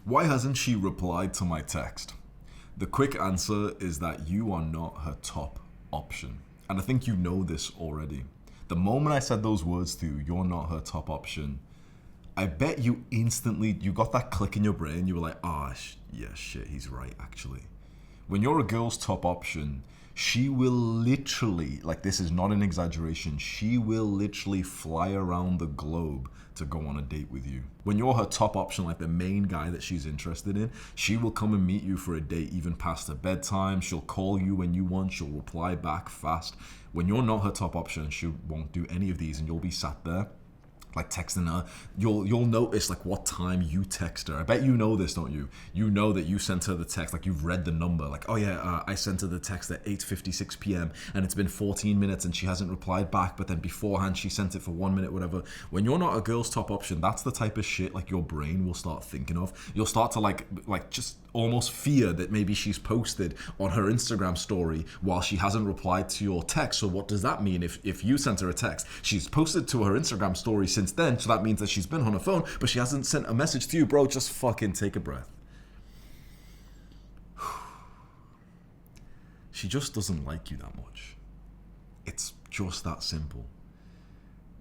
Why hasn't she replied to my text? The quick answer is that you are not her top option. And I think you know this already. The moment I said those words to you, you're not her top option, I bet you instantly, you got that click in your brain. You were like, yeah, shit, he's right, actually. When you're a girl's top option, she will literally, like this is not an exaggeration, she will literally fly around the globe to go on a date with you. When you're her top option, like the main guy that she's interested in, she will come and meet you for a date even past her bedtime. She'll call you when you want, she'll reply back fast. When you're not her top option, she won't do any of these and you'll be sat there like texting her. You'll notice like what time you text her. I bet you know this, don't you? You know that you sent her the text, like you've read the number, like, oh yeah, I sent her the text at 8:56 p.m. and it's been 14 minutes and she hasn't replied back, but then beforehand she sent it for 1 minute, whatever. When you're not a girl's top option, that's the type of shit like your brain will start thinking of. You'll start to like just almost fear that maybe she's posted on her Instagram story while she hasn't replied to your text. So what does that mean? If you sent her a text, she's posted to her Instagram story since then, so that means that she's been on her phone, but she hasn't sent a message to you. Bro, just fucking take a breath. She just doesn't like you that much. It's just that simple.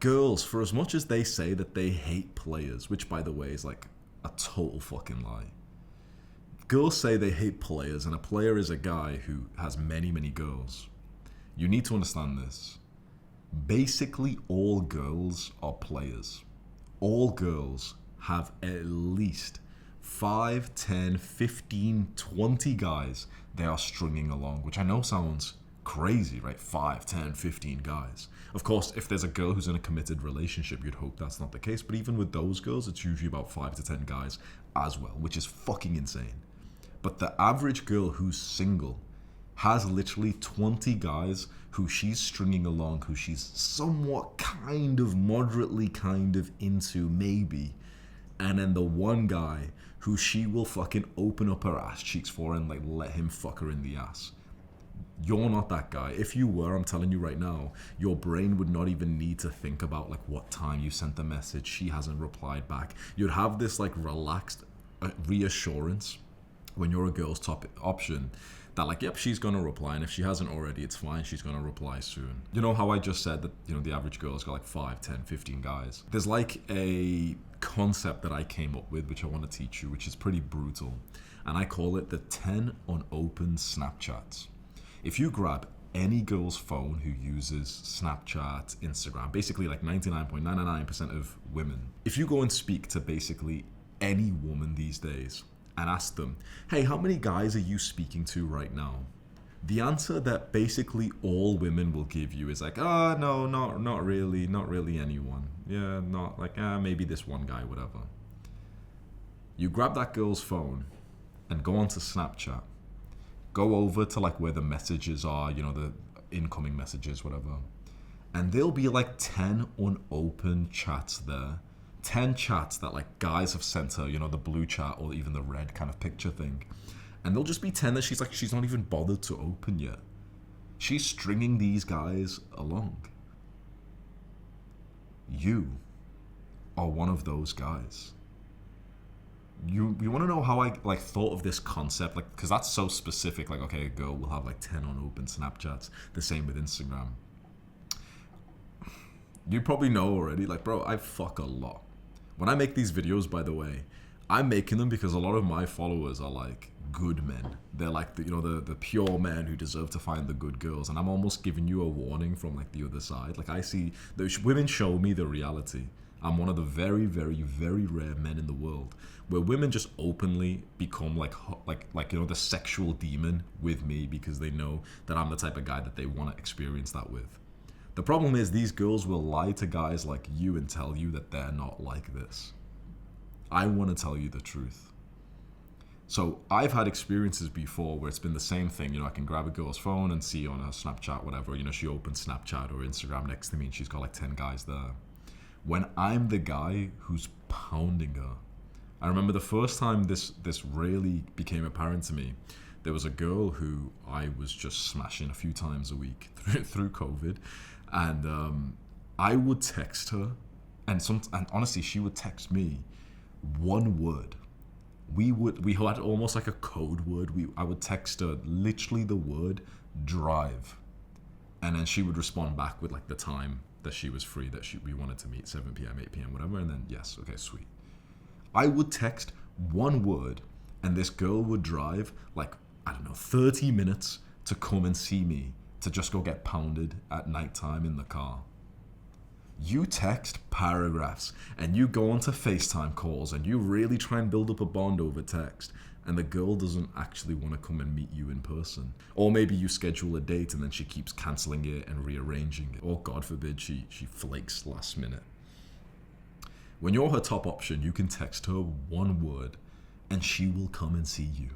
Girls, for as much as they say that they hate players, which by the way is like a total fucking lie. Girls say they hate players, and a player is a guy who has many, many girls. You need to understand this. Basically, all girls are players. All girls have at least 5, 10, 15, 20 guys they are stringing along, which I know sounds crazy, right? 5, 10, 15 guys. Of course, if there's a girl who's in a committed relationship, you'd hope that's not the case. But even with those girls, it's usually about 5 to 10 guys as well, which is fucking insane. But the average girl who's single has literally 20 guys who she's stringing along, who she's somewhat kind of moderately kind of into maybe, and then the one guy who she will fucking open up her ass cheeks for and like let him fuck her in the ass. You're not that guy. If you were, I'm telling you right now, your brain would not even need to think about like what time you sent the message, she hasn't replied back. You'd have this like relaxed reassurance when you're a girl's top option that like, yep, she's gonna reply, and if she hasn't already, it's fine, she's gonna reply soon. You know how I just said that, you know, the average girl's got like 5, 10, 15 guys? There's like a concept that I came up with, which I want to teach you, which is pretty brutal, and I call it the 10 unopened Snapchats. If you grab any girl's phone who uses Snapchat, Instagram, basically like 99.999% of women, if you go and speak to basically any woman these days and ask them, hey, how many guys are you speaking to right now? The answer that basically all women will give you is like, no, not really anyone. Yeah, not like, maybe this one guy, whatever. You grab that girl's phone and go onto Snapchat. Go over to like where the messages are, you know, the incoming messages, whatever. And there'll be like 10 unopened chats there. 10 chats that like guys have sent her, you know, the blue chat or even the red kind of picture thing. And there'll just be 10 that she's not even bothered to open yet. She's stringing these guys along. You are one of those guys. You want to know how I like thought of this concept? Like, because that's so specific. Like, okay, a girl will have like 10 unopened Snapchats. The same with Instagram. You probably know already. Like, bro, I fuck a lot. When I make these videos, by the way, I'm making them because a lot of my followers are like good men. They're like the pure men who deserve to find the good girls. And I'm almost giving you a warning from like the other side. Like, I see those women show me the reality. I'm one of the very, very, very rare men in the world where women just openly become like you know, the sexual demon with me because they know that I'm the type of guy that they want to experience that with. The problem is these girls will lie to guys like you and tell you that they're not like this. I want to tell you the truth. So I've had experiences before where it's been the same thing. You know, I can grab a girl's phone and see on her Snapchat, whatever, you know, she opens Snapchat or Instagram next to me and she's got like 10 guys there. When I'm the guy who's pounding her. I remember the first time this really became apparent to me. There was a girl who I was just smashing a few times a week through COVID. And I would text her, and honestly, she would text me one word, we had almost like a code word. I would text her literally the word drive, and then she would respond back with like the time that she was free, that we wanted to meet, 7 p.m., 8 p.m., whatever, and then yes, okay, sweet. I would text one word, and this girl would drive like, I don't know, 30 minutes to come and see me, to just go get pounded at nighttime in the car. You text paragraphs and you go onto FaceTime calls and you really try and build up a bond over text, and the girl doesn't actually want to come and meet you in person. Or maybe you schedule a date and then she keeps cancelling it and rearranging it. Or God forbid she flakes last minute. When you're her top option, you can text her one word and she will come and see you.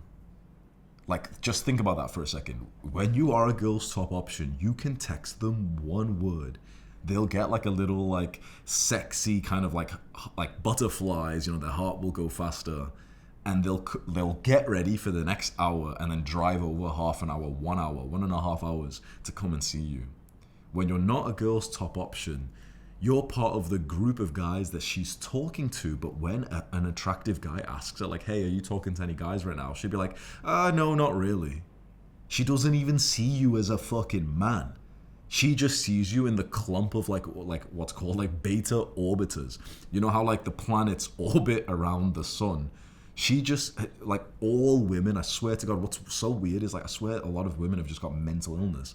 Like, just think about that for a second. When you are a girl's top option, you can text them one word. They'll get like a little like sexy kind of like butterflies, you know, their heart will go faster, and they'll get ready for the next hour and then drive over half an hour, 1 hour, 1.5 hours to come and see you. When you're not a girl's top option, you're part of the group of guys that she's talking to, but when an attractive guy asks her like, hey, are you talking to any guys right now? She'd be like, no, not really. She doesn't even see you as a fucking man. She just sees you in the clump of like what's called like beta orbiters. You know how like the planets orbit around the sun? She just, like all women, I swear to God, what's so weird is like, I swear a lot of women have just got mental illness.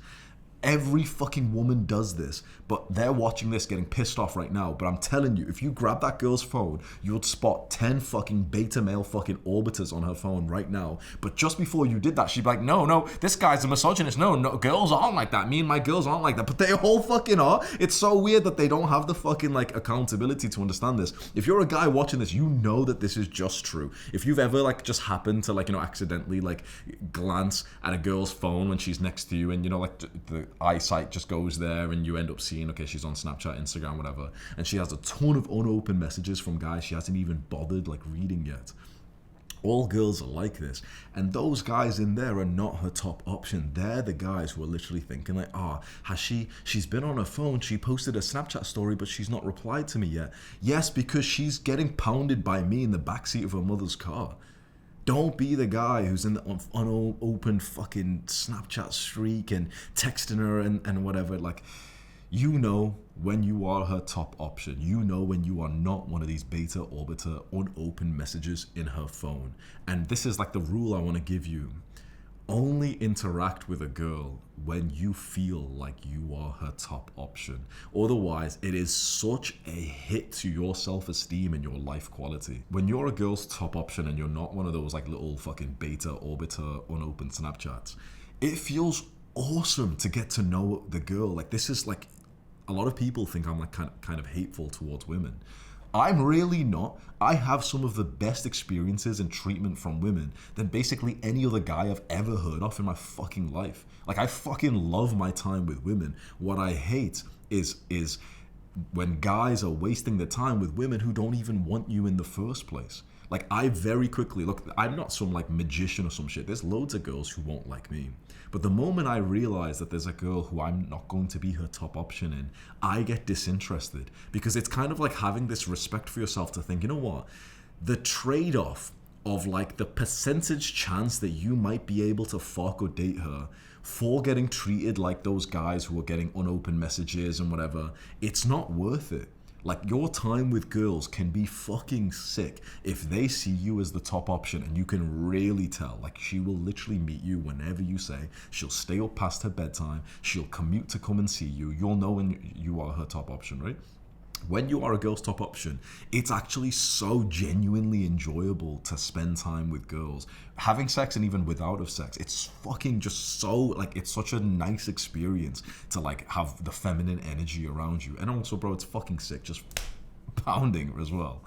Every fucking woman does this, but they're watching this getting pissed off right now. But I'm telling you, if you grab that girl's phone, you would spot 10 fucking beta male fucking orbiters on her phone right now. But just before you did that, she'd be like, no, this guy's a misogynist. No, girls aren't like that. Me and my girls aren't like that. But they all fucking are. It's so weird that they don't have the fucking like accountability to understand this. If you're a guy watching this, you know that this is just true. If you've ever like just happened to like, you know, accidentally like glance at a girl's phone when she's next to you, and you know, like the eyesight just goes there and you end up seeing, okay, she's on Snapchat, Instagram, whatever, and she has a ton of unopened messages from guys she hasn't even bothered like reading yet. All girls are like this, and those guys in there are not her top option. They're the guys who are literally thinking like, she's been on her phone, she posted a Snapchat story, but she's not replied to me yet. Yes, because she's getting pounded by me in the backseat of her mother's car. Don't be the guy who's in the unopened fucking Snapchat streak and texting her and whatever. Like, you know when you are her top option. You know when you are not one of these beta orbiter unopened messages in her phone. And this is like the rule I want to give you. Only interact with a girl when you feel like you are her top option. Otherwise, it is such a hit to your self-esteem and your life quality. When you're a girl's top option and you're not one of those like little fucking beta orbiter unopened Snapchats, it feels awesome to get to know the girl. Like, this is like, a lot of people think I'm like kind of hateful towards women. I'm really not. I have some of the best experiences and treatment from women than basically any other guy I've ever heard of in my fucking life. Like, I fucking love my time with women. What I hate is when guys are wasting their time with women who don't even want you in the first place. Like, I very quickly, look, I'm not some like magician or some shit. There's loads of girls who won't like me. But the moment I realize that there's a girl who I'm not going to be her top option in, I get disinterested, because it's kind of like having this respect for yourself to think, you know what? The trade-off of like the percentage chance that you might be able to fuck or date her for getting treated like those guys who are getting unopened messages and whatever, it's not worth it. Like, your time with girls can be fucking sick if they see you as the top option, and you can really tell. Like, she will literally meet you whenever you say. She'll stay up past her bedtime. She'll commute to come and see you. You'll know when you are her top option, right? When you are a girl's top option, it's actually so genuinely enjoyable to spend time with girls. Having sex and even without of sex, it's fucking just so, like, it's such a nice experience to, like, have the feminine energy around you. And also, bro, it's fucking sick, just pounding as well.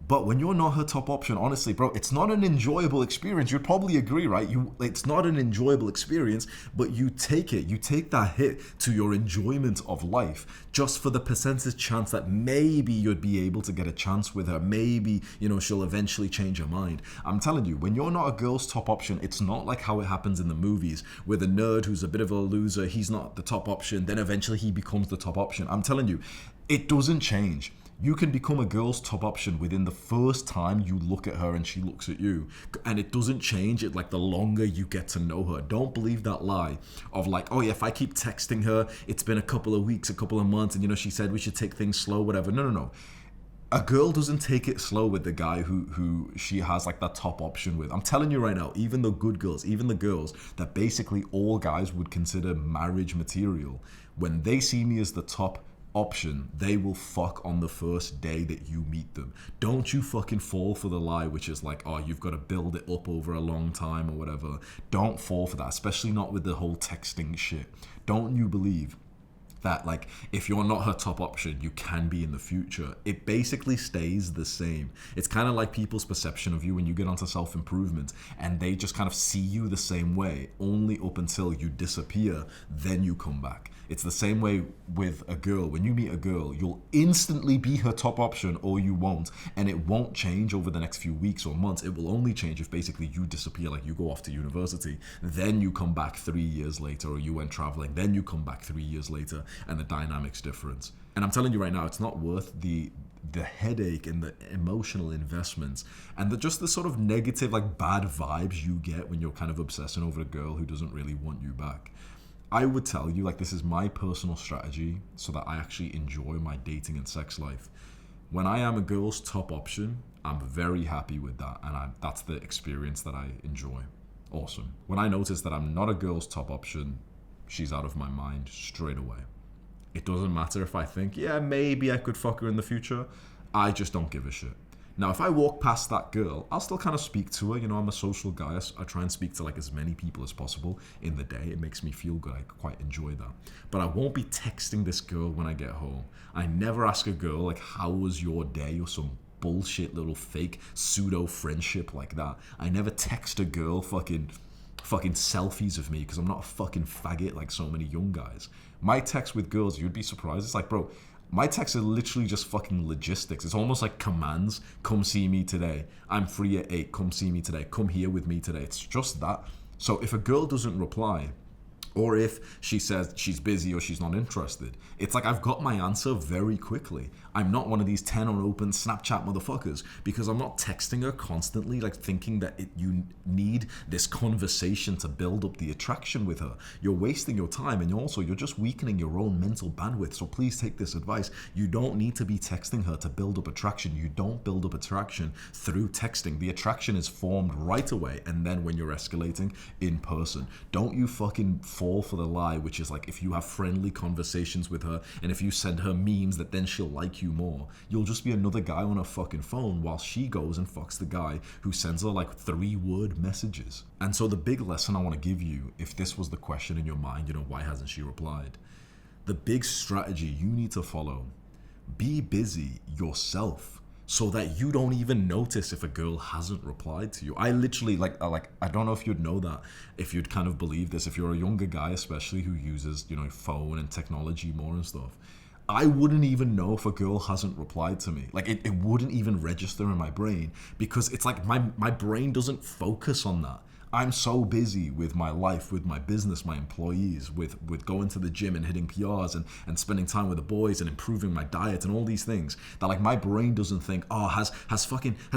But when you're not her top option, honestly, bro, it's not an enjoyable experience. You'd probably agree, right? It's not an enjoyable experience, but you take it. You take that hit to your enjoyment of life just for the percentage chance that maybe you'd be able to get a chance with her. Maybe, you know, she'll eventually change her mind. I'm telling you, when you're not a girl's top option, it's not like how it happens in the movies where the nerd who's a bit of a loser, he's not the top option, then eventually he becomes the top option. I'm telling you, it doesn't change. You can become a girl's top option within the first time you look at her and she looks at you. And it doesn't change it like the longer you get to know her. Don't believe that lie of like, oh yeah, if I keep texting her, it's been a couple of weeks, a couple of months, and she said we should take things slow, whatever. No. A girl doesn't take it slow with the guy who she has like that top option with. I'm telling you right now, even the good girls, even the girls that basically all guys would consider marriage material, when they see me as the top option, they will fuck on the first day that you meet them. Don't you fucking fall for the lie, which is like, oh, you've got to build it up over a long time or whatever. Don't fall for that, especially not with the whole texting shit. Don't you believe that like if you're not her top option, you can be in the future. It basically stays the same. It's kind of like people's perception of you when you get onto self-improvement and they just kind of see you the same way, only up until you disappear, then you come back. It's the same way with a girl. When you meet a girl, you'll instantly be her top option or you won't. And it won't change over the next few weeks or months. It will only change if basically you disappear, like you go off to university. Then you come back 3 years later, or you went traveling. Then you come back 3 years later and the dynamic's different. And I'm telling you right now, it's not worth the headache and the emotional investments and just the sort of negative, like bad vibes you get when you're kind of obsessing over a girl who doesn't really want you back. I would tell you, like, this is my personal strategy so that I actually enjoy my dating and sex life. When I am a girl's top option, I'm very happy with that, and that's the experience that I enjoy. Awesome. When I notice that I'm not a girl's top option, she's out of my mind straight away. It doesn't matter if I think, yeah, maybe I could fuck her in the future. I just don't give a shit. Now, if I walk past that girl, I'll still kind of speak to her. I'm a social guy. I try and speak to like as many people as possible in the day. It makes me feel good. I quite enjoy that. But I won't be texting this girl when I get home. I never ask a girl like, how was your day, or some bullshit little fake pseudo friendship like that. I never text a girl fucking selfies of me because I'm not a fucking faggot like so many young guys. My text with girls, you'd be surprised. It's like, bro, my texts are literally just fucking logistics. It's almost like commands. Come see me today. I'm free at 8. Come see me today. Come here with me today. It's just that. So if a girl doesn't reply, or if she says she's busy or she's not interested, it's like I've got my answer very quickly. I'm not one of these 10 unopened Snapchat motherfuckers, because I'm not texting her constantly, like thinking that you need this conversation to build up the attraction with her. You're wasting your time, and you're just weakening your own mental bandwidth. So please take this advice. You don't need to be texting her to build up attraction. You don't build up attraction through texting. The attraction is formed right away, and then when you're escalating in person. Don't you fucking fall for the lie, which is like if you have friendly conversations with her and if you send her memes that then she'll like you more, you'll just be another guy on her fucking phone while she goes and fucks the guy who sends her like 3-word messages. And so the big lesson I want to give you, if this was the question in your mind, why hasn't she replied? The big strategy you need to follow: be busy yourself, so that you don't even notice if a girl hasn't replied to you. I literally, I don't know if you'd know that, if you'd kind of believe this, if you're a younger guy especially who uses, phone and technology more and stuff, I wouldn't even know if a girl hasn't replied to me. Like, it wouldn't even register in my brain, because it's like my brain doesn't focus on that. I'm so busy with my life, with my business, my employees, with going to the gym and hitting PRs and spending time with the boys and improving my diet and all these things, that like my brain doesn't think, oh, has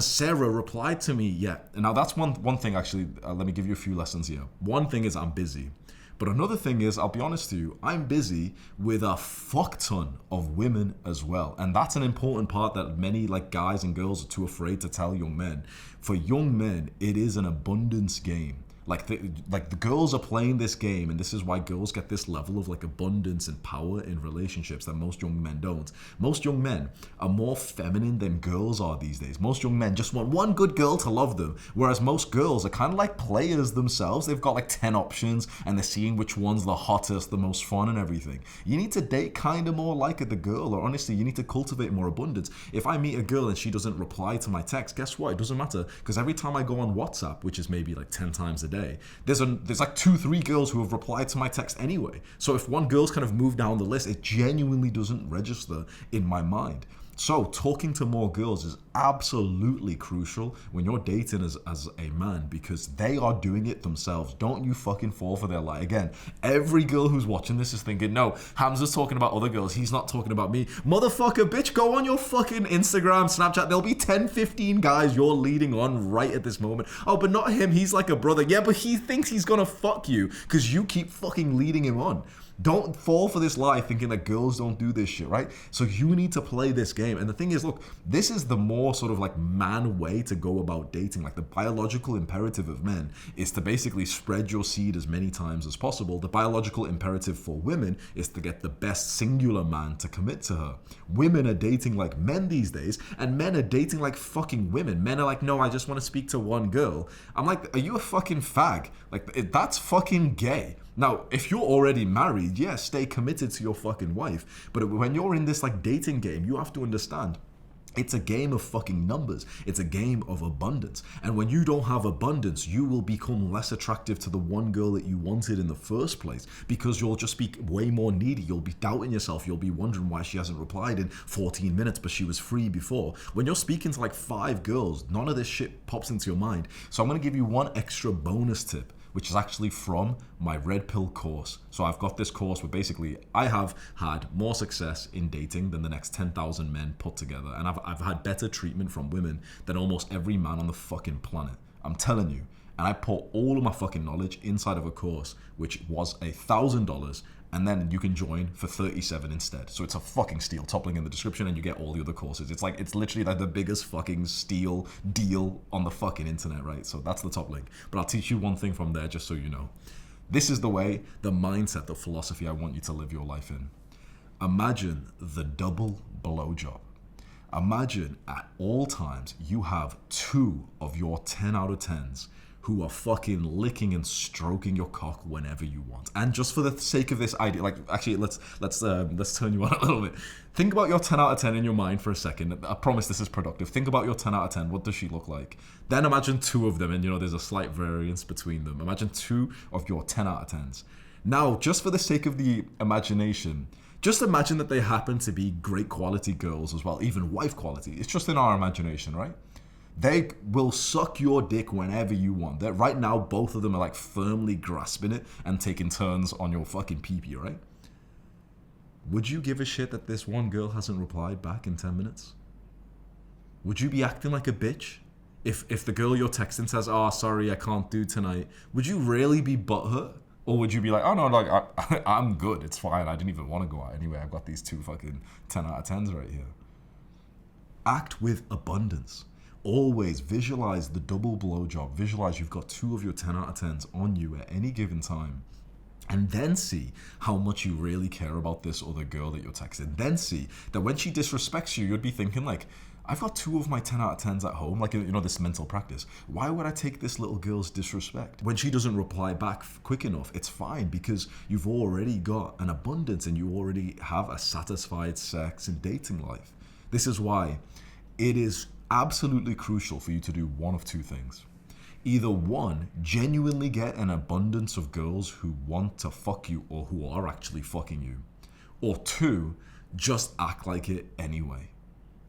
Sarah replied to me yet? And now that's one thing actually. Let me give you a few lessons here. One thing is I'm busy. But another thing is, I'll be honest to you, I'm busy with a fuck ton of women as well. And that's an important part that many like guys and girls are too afraid to tell young men. For young men, it is an abundance game. Like the girls are playing this game, and this is why girls get this level of like abundance and power in relationships that most young men don't. Most young men are more feminine than girls are these days. Most young men just want one good girl to love them, whereas most girls are kind of like players themselves. They've got like 10 options, and they're seeing which one's the hottest, the most fun and everything. You need to date kind of more like the girl, or honestly, you need to cultivate more abundance. If I meet a girl and she doesn't reply to my text, guess what? It doesn't matter, because every time I go on WhatsApp, which is maybe like 10 times a day, there's like 2-3 girls who have replied to my text anyway. So if one girl's kind of moved down the list, it genuinely doesn't register in my mind. So talking to more girls is absolutely crucial when you're dating as a man, because they are doing it themselves. Don't you fucking fall for their lie. Again, every girl who's watching this is thinking, no, Hamza's talking about other girls. He's not talking about me. Motherfucker, bitch, go on your fucking Instagram, Snapchat. There'll be 10, 15 guys you're leading on right at this moment. Oh, but not him. He's like a brother. Yeah, but he thinks he's gonna fuck you because you keep fucking leading him on. Don't fall for this lie thinking that girls don't do this shit, right? So you need to play this game. And the thing is, look, this is the more sort of like man way to go about dating. Like the biological imperative of men is to basically spread your seed as many times as possible. The biological imperative for women is to get the best singular man to commit to her. Women are dating like men these days, and men are dating like fucking women. Men are like, no, I just want to speak to one girl. I'm like, are you a fucking fag? Like, that's fucking gay. Now, if you're already married, yeah, stay committed to your fucking wife. But when you're in this like dating game, you have to understand it's a game of fucking numbers. It's a game of abundance. And when you don't have abundance, you will become less attractive to the one girl that you wanted in the first place, because you'll just be way more needy. You'll be doubting yourself. You'll be wondering why she hasn't replied in 14 minutes, but she was free before. When you're speaking to like 5 girls, none of this shit pops into your mind. So I'm going to give you one extra bonus tip, which is actually from my Red Pill course. So I've got this course where basically I have had more success in dating than the next 10,000 men put together. And I've had better treatment from women than almost every man on the fucking planet. I'm telling you. And I put all of my fucking knowledge inside of a course, which was $1,000. And then you can join for 37 instead. So it's a fucking steal. Top link in the description, and you get all the other courses. It's literally like the biggest fucking steal deal on the fucking internet, right? So that's the top link. But I'll teach you one thing from there just so you know. This is the way, the mindset, the philosophy I want you to live your life in. Imagine the double blowjob. Imagine at all times you have 2 of your 10 out of 10s who are fucking licking and stroking your cock whenever you want. And just for the sake of this idea, like actually let's turn you on a little bit. Think about your 10 out of 10 in your mind for a second. I promise this is productive. Think about your 10 out of 10. What does she look like? Then imagine 2 of them, and there's a slight variance between them. Imagine 2 of your 10 out of 10s. Now, just for the sake of the imagination, just imagine that they happen to be great quality girls as well, even wife quality. It's just in our imagination, right? They will suck your dick whenever you want. That right now, both of them are like firmly grasping it and taking turns on your fucking pee-pee, right? Would you give a shit that this one girl hasn't replied back in 10 minutes? Would you be acting like a bitch? If the girl you're texting says, oh, sorry, I can't do tonight, would you really be butthurt? Or would you be like, oh no, like I'm good, it's fine, I didn't even want to go out anyway, I've got these 2 fucking 10 out of 10s right here. Act with abundance. Always visualize the double blowjob. Visualize you've got 2 of your 10 out of 10s on you at any given time. And then see how much you really care about this other girl that you're texting. Then see that when she disrespects you, you'd be thinking like, I've got 2 of my 10 out of 10s at home, like, this mental practice. Why would I take this little girl's disrespect? When she doesn't reply back quick enough, it's fine, because you've already got an abundance and you already have a satisfied sex and dating life. This is why it is absolutely crucial for you to do one of 2 things. Either 1, genuinely get an abundance of girls who want to fuck you or who are actually fucking you. Or 2, just act like it anyway.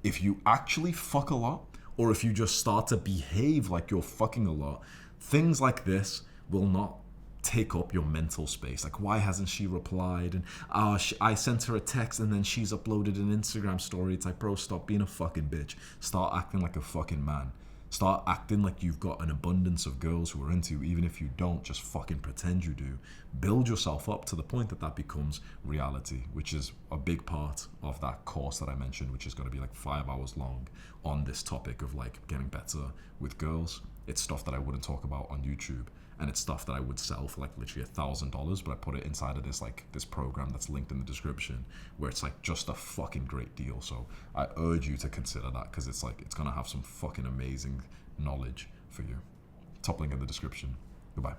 If you actually fuck a lot, or if you just start to behave like you're fucking a lot, things like this will not take up your mental space. Like, why hasn't she replied? And I sent her a text and then she's uploaded an Instagram story. It's like, bro, stop being a fucking bitch. Start acting like a fucking man. Start acting like you've got an abundance of girls who are into you. Even if you don't, just fucking pretend you do. Build yourself up to the point that that becomes reality, which is a big part of that course that I mentioned, which is going to be like 5 hours long on this topic of like getting better with girls. It's stuff that I wouldn't talk about on YouTube. And it's stuff that I would sell for like literally $1,000, but I put it inside of this program that's linked in the description, where it's like just a fucking great deal. So I urge you to consider that, because it's gonna have some fucking amazing knowledge for you. Top link in the description. Goodbye.